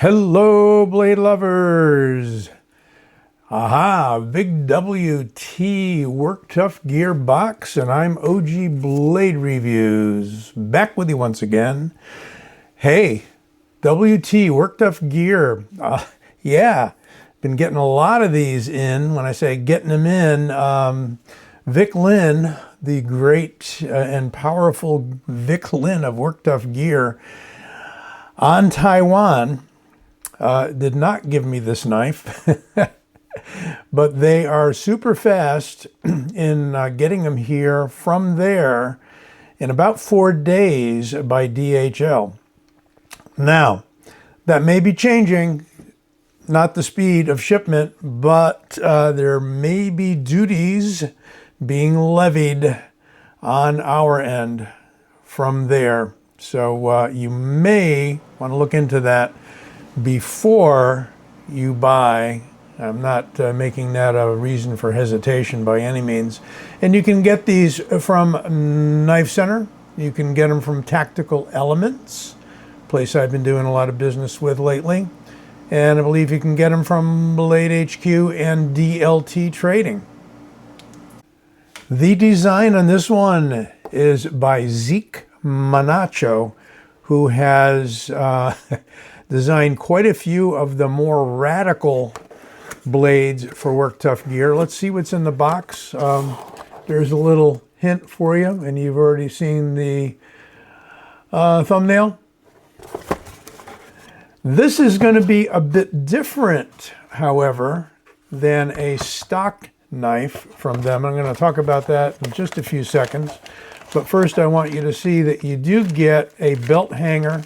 Hello, blade lovers. Aha, big WT Work Tough Gear box, and I'm OG Blade Reviews. Back with you once again. Hey, WT Work Tough Gear. Yeah, been getting a lot of these in. When I say getting them in, Vic Lin, the great and powerful Vic Lin of Work Tough Gear on Taiwan, did not give me this knife, but they are super fast in getting them here from there in about 4 days by DHL. Now, that may be changing, not the speed of shipment, but there may be duties being levied on our end from there. So you may want to look into that before you buy. I'm not making that a reason for hesitation by any means. And you can get these from Knife Center. You can get them from Tactical Elements, a place I've been doing a lot of business with lately. And I believe you can get them from Blade HQ and DLT Trading. The design on this one is by Zeke Manacho, who has designed quite a few of the more radical blades for Work Tough Gear. Let's see what's in the box. There's a little hint for you, and you've already seen the thumbnail. This is going to be a bit different, however, than a stock knife from them. I'm going to talk about that in just a few seconds. But first, I want you to see that you do get a belt hanger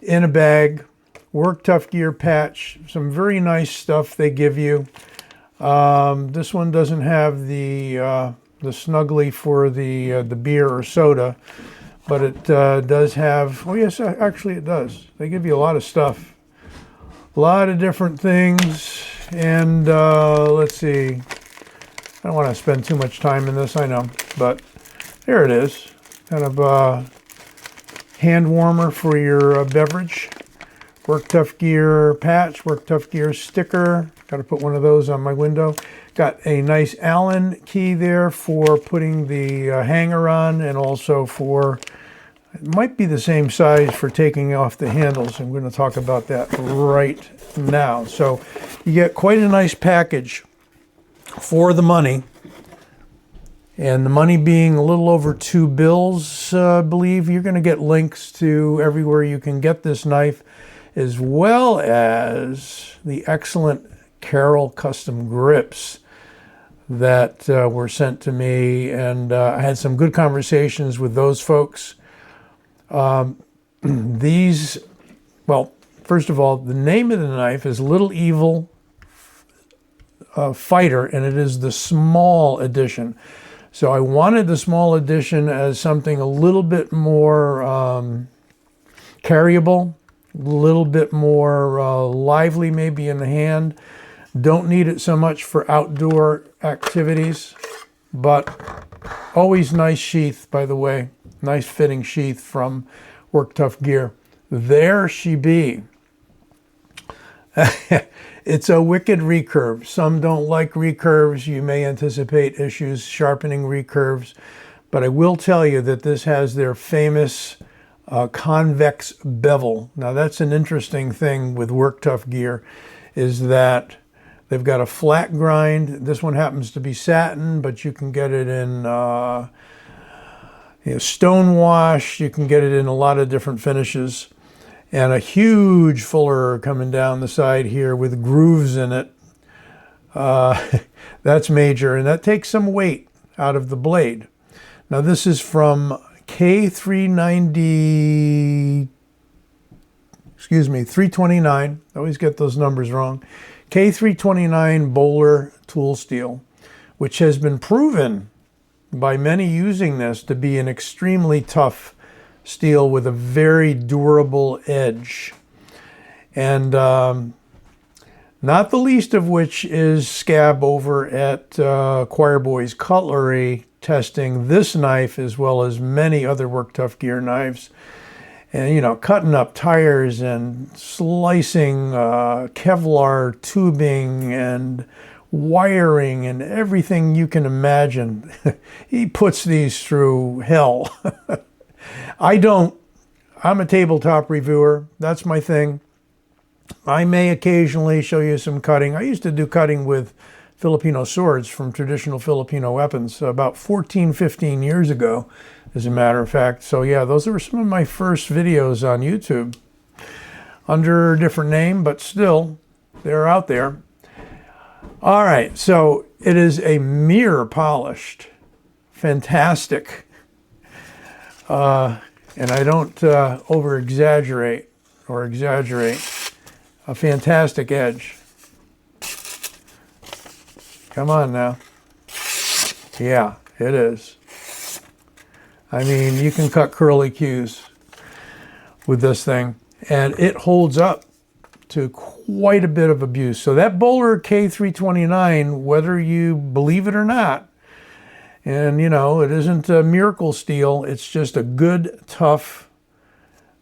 in a bag, Work Tough Gear patch, some very nice stuff they give you. This one doesn't have the snuggly for the beer or soda, but it does have, oh yes, actually it does. They give you a lot of stuff, a lot of different things. And let's see, I don't want to spend too much time in this, I know, but there it is, kind of hand warmer for your beverage. Work Tough Gear patch, Work Tough Gear sticker. Got to put one of those on my window. Got a nice Allen key there for putting the hanger on, and also for, it might be the same size for taking off the handles. I'm going to talk about that right now. So you get quite a nice package for the money. And the money being a little over $2 bills, I believe. You're going to get links to everywhere you can get this knife, as well as the excellent Carroll custom grips that were sent to me. And I had some good conversations with those folks. These, well, first of all, the name of the knife is Little Evil Fighter, and it is the small edition. So I wanted the small edition as something a little bit more carryable, a little bit more lively maybe in the hand. Don't need it so much for outdoor activities, but always nice sheath, by the way. Nice fitting sheath from Work Tough Gear. There she be. It's a wicked recurve. Some don't like recurves. You may anticipate issues sharpening recurves, but I will tell you that this has their famous convex bevel. Now that's an interesting thing with Work Tough Gear, is that they've got a flat grind. This one happens to be satin, but you can get it in stone wash. You can get it in a lot of different finishes. And a huge fuller coming down the side here with grooves in it. That's major, and that takes some weight out of the blade. Now this is from K390, 329. I always get those numbers wrong. K329 Bowler tool steel, which has been proven by many using this to be an extremely tough steel with a very durable edge. And not the least of which is Scab over at Choir Boys Cutlery testing this knife as well as many other Work Tough Gear knives. and, you know, cutting up tires and slicing Kevlar tubing and wiring and everything you can imagine. He puts these through hell. I'm a tabletop reviewer. That's my thing. I may occasionally show you some cutting. I used to do cutting with Filipino swords from traditional Filipino weapons about 14, 15 years ago, as a matter of fact. So yeah, those were some of my first videos on YouTube. Under a different name, but still, they're out there. All right, so it is a mirror polished, fantastic, and I don't over-exaggerate or exaggerate, a fantastic edge. Come on now. Yeah, it is. I mean, you can cut curly cues with this thing, and it holds up to quite a bit of abuse. So that Bowler K329, whether you believe it or not, and you know, it isn't a miracle steel, it's just a good, tough,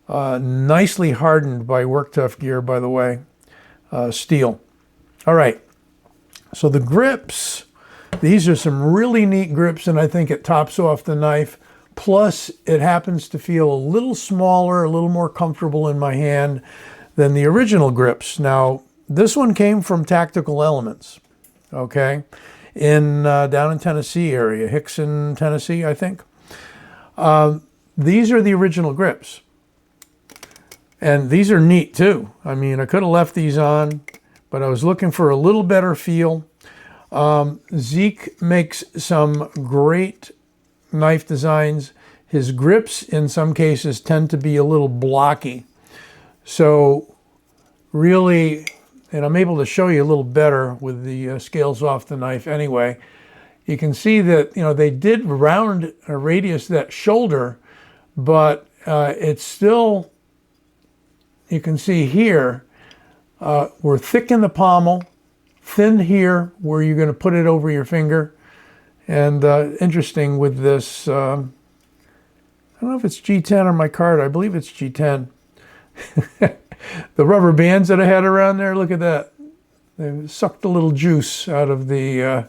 nicely hardened by Work Tough Gear, by the way, steel. All right, so the grips, these are some really neat grips, and I think it tops off the knife. Plus, it happens to feel a little smaller, a little more comfortable in my hand than the original grips. Now, this one came from Tactical Elements, okay, down in Tennessee area, Hickson, Tennessee, I think. These are the original grips, and these are neat too. I mean, I could have left these on, but I was looking for a little better feel. Zeke makes some great knife designs. His grips in some cases tend to be a little blocky. So really, and I'm able to show you a little better with the scales off the knife anyway, you can see that, you know, they did round a radius that shoulder, but it's still, you can see here, we're thick in the pommel, thin here where you're going to put it over your finger. And interesting with this, I don't know if it's G10 on my card, I believe it's G10. The rubber bands that I had around there, look at that. They sucked a little juice out of the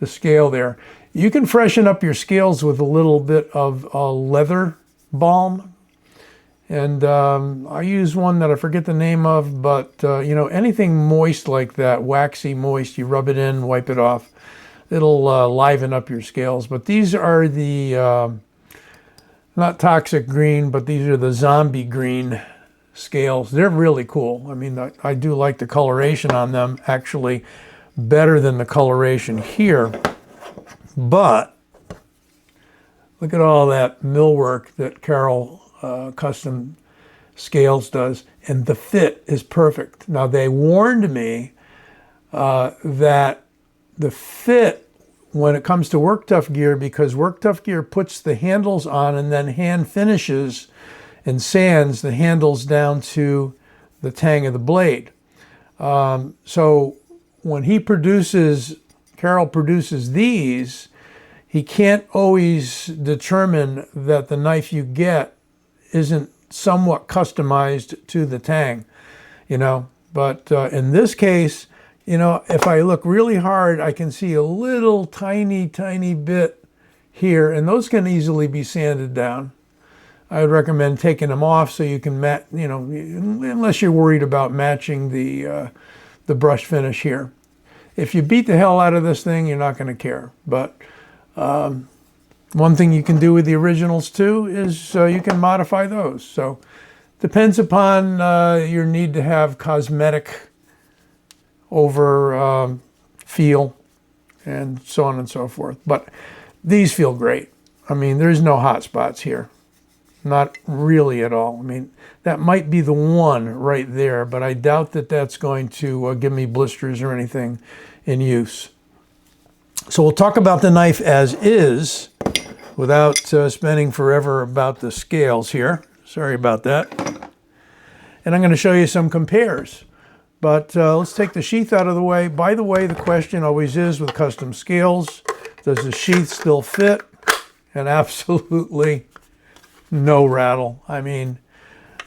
scale there. You can freshen up your scales with a little bit of leather balm. And I use one that I forget the name of, but you know, anything moist like that, waxy moist, you rub it in, wipe it off. It'll liven up your scales. But these are the, not toxic green, but these are the zombie green scales. They're really cool. I mean, I do like the coloration on them, actually better than the coloration here. But look at all that millwork that Carroll Custom Scales does, and the fit is perfect. Now, they warned me that the fit when it comes to Work Tough Gear, because Work Tough Gear puts the handles on and then hand finishes and sands the handles down to the tang of the blade. So when Carroll produces these, he can't always determine that the knife you get isn't somewhat customized to the tang, you know. But in this case, you know, if I look really hard, I can see a little tiny bit here, and those can easily be sanded down. I would recommend taking them off so you can you know, unless you're worried about matching the brush finish here. If you beat the hell out of this thing, you're not going to care. But one thing you can do with the originals too is you can modify those. So depends upon your need to have cosmetic over feel and so on and so forth. But these feel great. I mean, there's no hot spots here. Not really at all. I mean, that might be the one right there, but I doubt that that's going to give me blisters or anything in use. So we'll talk about the knife as is without spending forever about the scales here. Sorry about that. And I'm going to show you some compares. But let's take the sheath out of the way. By the way, the question always is with custom scales, does the sheath still fit? And absolutely no rattle. I mean,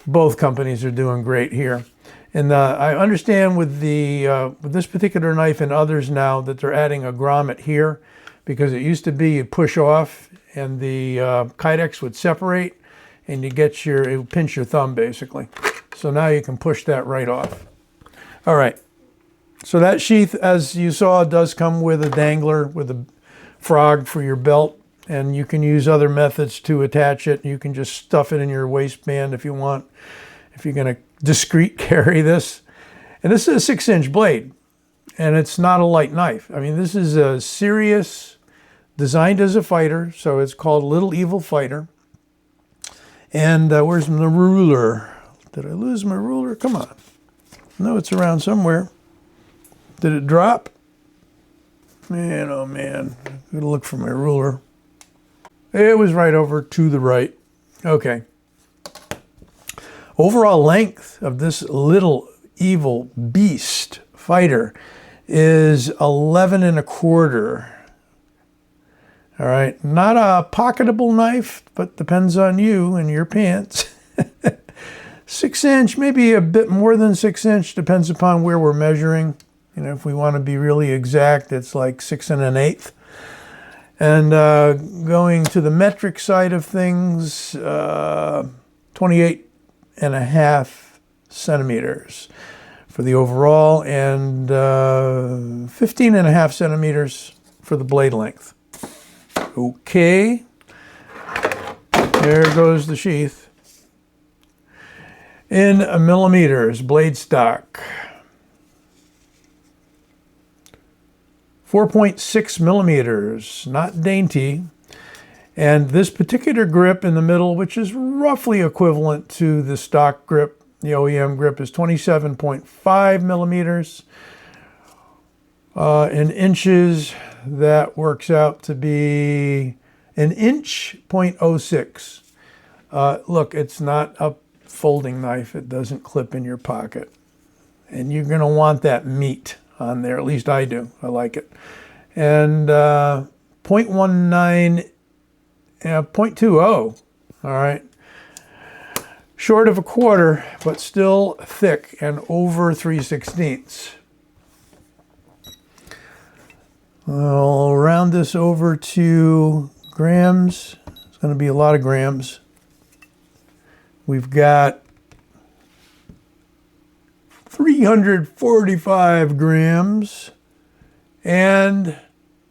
both companies are doing great here. And I understand with with this particular knife and others now that they're adding a grommet here, because it used to be you'd push off and the kydex would separate and you get it would pinch your thumb basically. So now you can push that right off. All right. So that sheath, as you saw, does come with a dangler with a frog for your belt, and you can use other methods to attach it. You can just stuff it in your waistband if you want, if you're going to discreet carry this. And this is a 6-inch blade, and it's not a light knife. I mean, this is a serious, designed as a fighter, so it's called Little Evil Fighter. And where's the ruler? Did I lose my ruler? Come on. No, it's around somewhere. Did it drop? Man, oh man. I'm going to look for my ruler. It was right over to the right. Okay. Overall length of this Little Evil Beast fighter is 11 1/4. All right. Not a pocketable knife, but depends on you and your pants. 6-inch, maybe a bit more than 6-inch, depends upon where we're measuring. You know, if we want to be really exact, it's like 6 1/8. And going to the metric side of things, 28.5 centimeters for the overall, and 15.5 centimeters for the blade length. Okay, there goes the sheath. In millimeters, blade stock. 4.6 millimeters, not dainty. And this particular grip in the middle, which is roughly equivalent to the stock grip, the OEM grip, is 27.5 millimeters. In inches, that works out to be 1 inch, 0.06. Look, it's not a folding knife. It doesn't clip in your pocket. And you're going to want that meat on there. At least I do. I like it. And 0.19, 0.20. All right. Short of 1/4, but still thick and over 3/16. I'll round this over to grams. It's going to be a lot of grams. We've got 345 grams and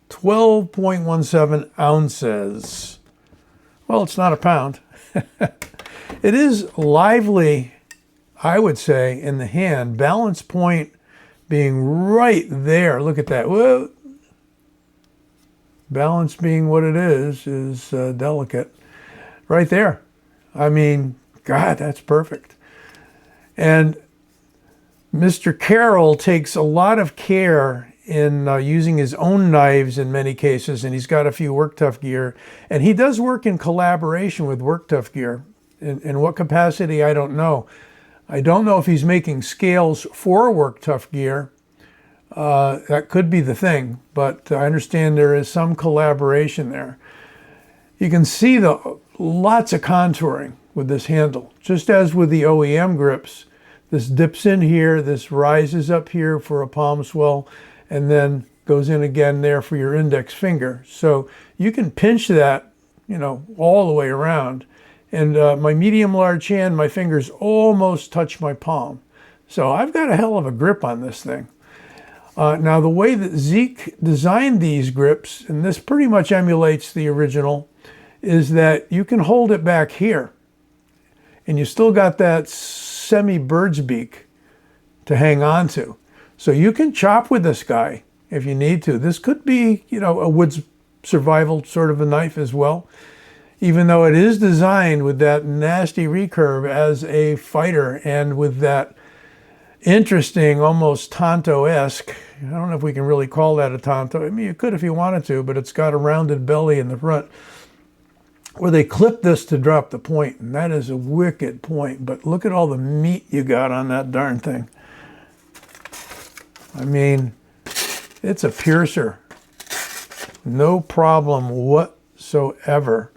12.17 ounces. Well, it's not a pound. It is lively, I would say, in the hand. Balance point being right there. Look at that. Whoa. Balance being what it is delicate. Right there. I mean, God, that's perfect. And Mr. Carroll takes a lot of care in using his own knives in many cases, and he's got a few Work Tough gear. And he does work in collaboration with Work Tough gear. In what capacity, I don't know. I don't know if he's making scales for Work Tough gear. That could be the thing, but I understand there is some collaboration there. You can see lots of contouring with this handle, just as with the OEM grips. This dips in here, this rises up here for a palm swell, and then goes in again there for your index finger. So you can pinch that, you know, all the way around. And my medium large hand, my fingers almost touch my palm. So I've got a hell of a grip on this thing. Now the way that Zeke designed these grips, and this pretty much emulates the original, is that you can hold it back here. And you still got that semi-bird's beak to hang on to. So you can chop with this guy if you need to. This could be, you know, a woods survival sort of a knife as well. Even though it is designed with that nasty recurve as a fighter and with that interesting, almost Tonto-esque, I don't know if we can really call that a Tonto. I mean, you could if you wanted to, but it's got a rounded belly in the front where they clip this to drop the point, and that is a wicked point. But look at all the meat you got on that darn thing. I mean, it's a piercer. No problem whatsoever.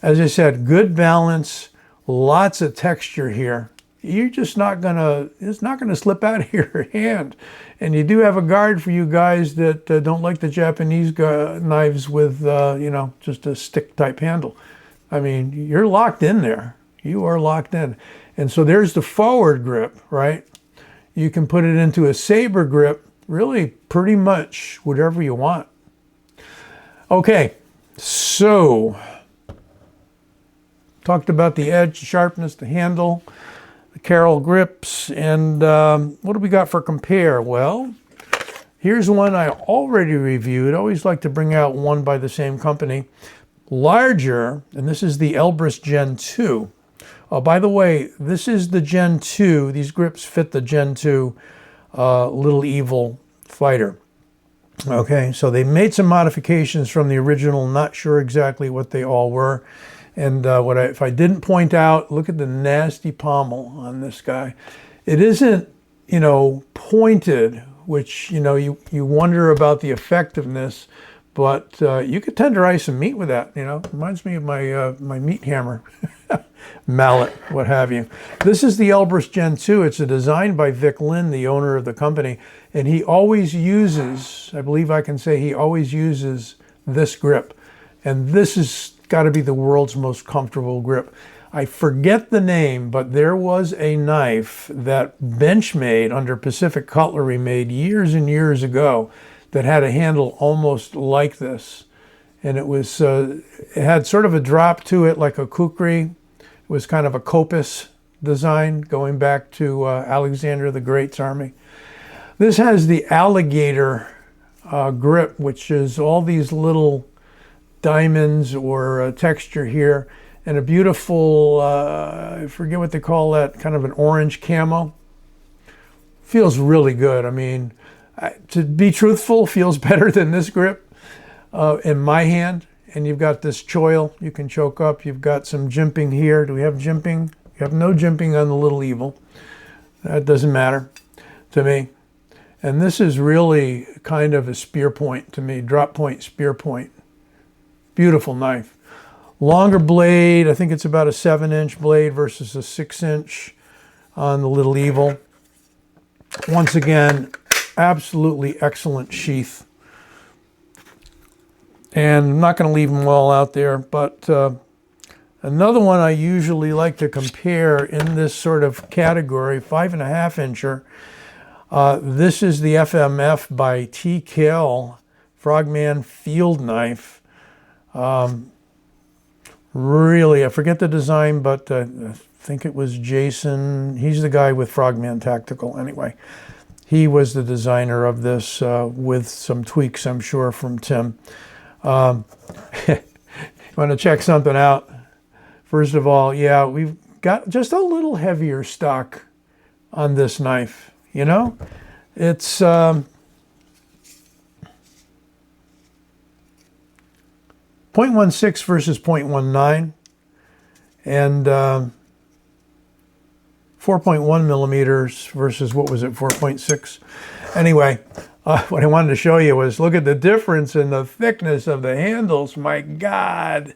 As I said, good balance, Lots of texture here. You're just not gonna, it's not gonna slip out of your hand. And you do have a guard for you guys that don't like the Japanese knives with, you know, just a stick type handle. I mean, you're locked in there. You are locked in. And so there's the forward grip, right? You can put it into a saber grip, really pretty much whatever you want. Okay, so talked about the edge, sharpness, the handle, the Carroll grips, and what do we got for compare? Well, here's one I already reviewed. I always like to bring out one by the same company. Larger, and this is the Elbrus Gen 2. Oh, by the way, this is the Gen 2. These grips fit the Gen 2 Little Evil fighter. Okay, so they made some modifications from the original. Not sure exactly what they all were. And if I didn't point out, look at the nasty pommel on this guy. It isn't, you know, pointed, which, you know, you wonder about the effectiveness, but you could tenderize some meat with that, you know. Reminds me of my my meat hammer, mallet, what have you. This is the Elbrus Gen 2. It's a design by Vic Lynn, the owner of the company, and he always uses, I believe I can say he always uses this grip. And this has got to be the world's most comfortable grip. I forget the name, but there was a knife that Benchmade under Pacific Cutlery made years and years ago that had a handle almost like this. And it was, it had sort of a drop to it like a kukri. It was kind of a kopis design going back to Alexander the Great's army. This has the alligator grip, which is all these little diamonds or texture here, and a beautiful, I forget what they call that, kind of an orange camo. Feels really good. I mean, to be truthful, feels better than this grip in my hand. And you've got this choil you can choke up. You've got some jimping here. Do we have jimping? You have no jimping on the Little Evil. That doesn't matter to me. And this is really kind of a spear point to me, drop point, spear point. Beautiful knife. Longer blade, I think it's about a 7-inch blade versus a 6-inch on the Little Evil. Once again, absolutely excellent sheath. And I'm not going to leave them all out there, but another one I usually like to compare in this sort of category, 5.5-incher. This is the FMF by TKL Frogman Field Knife. Really, I forget the design, but I think it was Jason. He's the guy with Frogman Tactical. Anyway, he was the designer of this with some tweaks, I'm sure, from Tim. You want to check something out? First of all, yeah, we've got just a little heavier stock on this knife, you know? It's 0.16 versus 0.19, and 4.1 millimeters versus, what was it, 4.6? Anyway, what I wanted to show you was, look at the difference in the thickness of the handles. My God.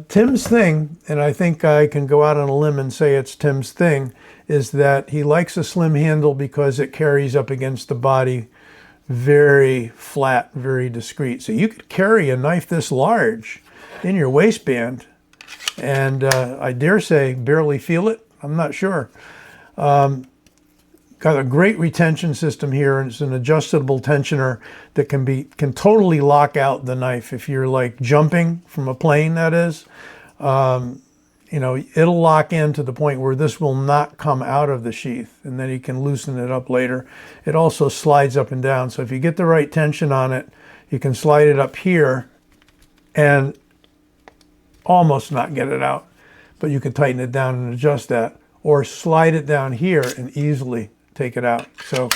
Tim's thing, and I think I can go out on a limb and say it's Tim's thing, is that he likes a slim handle because it carries up against the body very flat, very discreet. So you could carry a knife this large in your waistband and I dare say barely feel it. I'm not sure. Got a great retention system here, and it's an adjustable tensioner that can totally lock out the knife if you're like jumping from a plane, that is. You know, it'll lock in to the point where this will not come out of the sheath, and then you can loosen it up later. It also slides up and down, so if you get the right tension on it, you can slide it up here and almost not get it out, but you can tighten it down and adjust that, or slide it down here and easily take it out. So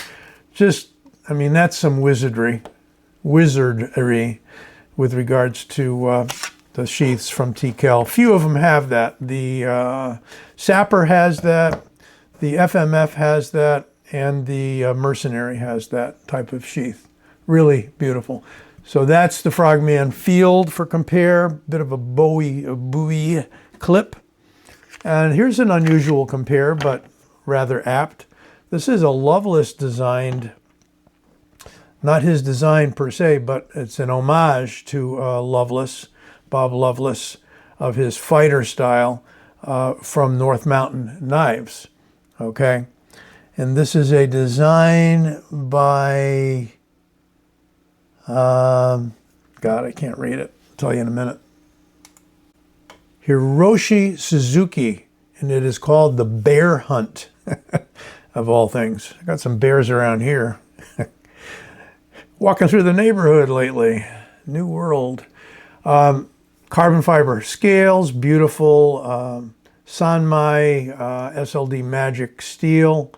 just, I mean, that's some wizardry with regards to the sheaths from TKL. Few of them have that. The Sapper has that, the FMF has that, and the Mercenary has that type of sheath. Really beautiful. So that's the Frogman Field for compare. Bit of a buoy clip. And here's an unusual compare, but rather apt. This is a Loveless designed, not his design per se, but it's an homage to Loveless, Bob Loveless, of his fighter style from North Mountain Knives. Okay, and this is a design by, God, I can't read it. I'll tell you in a minute. Hiroshi Suzuki, and it is called the Bear Hunt, of all things. I got some bears around here. Walking through the neighborhood lately. New world. Carbon fiber scales, beautiful. Sanmai SLD Magic steel.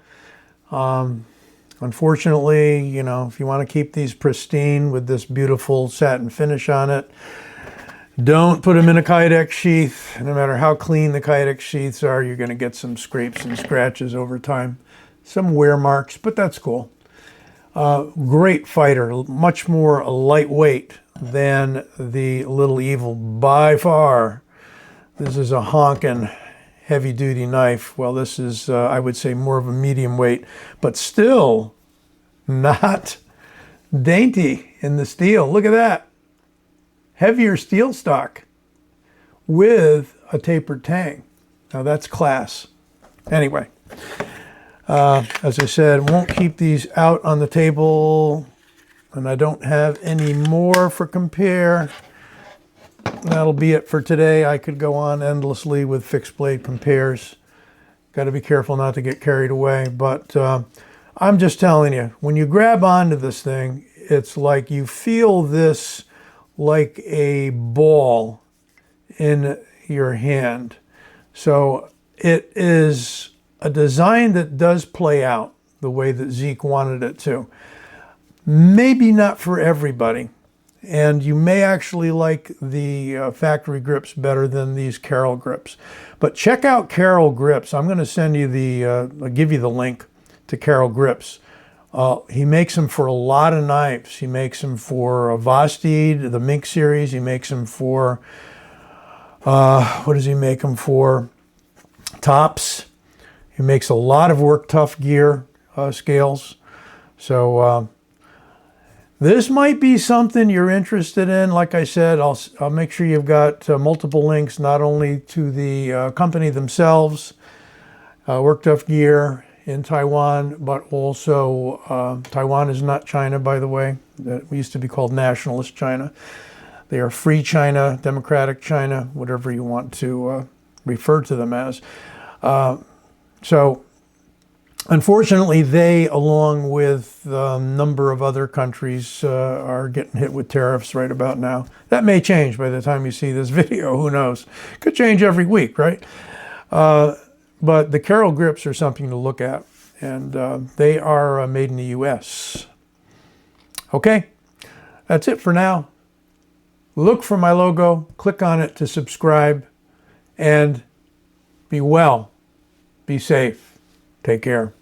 Unfortunately, you know, if you want to keep these pristine with this beautiful satin finish on it, don't put them in a Kydex sheath. No matter how clean the Kydex sheaths are, you're going to get some scrapes and scratches over time. Some wear marks, but that's cool. Great fighter, much more lightweight than the Little Evil by far. This is a honkin' heavy-duty knife. Well, this is, I would say, more of a medium weight, but still not dainty in the steel. Look at that. Heavier steel stock with a tapered tang. Now that's class. Anyway, as I said, won't keep these out on the table, and I don't have any more for compare. That'll be it for today. I could go on endlessly with fixed blade compares. Got to be careful not to get carried away, but I'm just telling you, when you grab onto this thing, it's like you feel this like a ball in your hand. So it is a design that does play out the way that Zeke wanted it to. Maybe not for everybody. And you may actually like the factory grips better than these Carroll grips. But check out Carroll grips. I'm going to send you I'll give you the link to Carroll grips. He makes them for a lot of knives. He makes them for Vastid, the Mink series. He makes them for, what does he make them for? Tops. He makes a lot of work tough gear scales. So this might be something you're interested in. Like I said, I'll make sure you've got multiple links, not only to the company themselves, Work Tough Gear in Taiwan, but also Taiwan is not China, by the way. That used to be called Nationalist China. They are Free China, Democratic China, whatever you want to refer to them as. So unfortunately, they, along with a number of other countries, are getting hit with tariffs right about now. That may change by the time you see this video. Who knows? Could change every week, right? But the Carroll grips are something to look at, and they are made in the U.S. Okay, that's it for now. Look for my logo, click on it to subscribe, and be well, be safe, take care.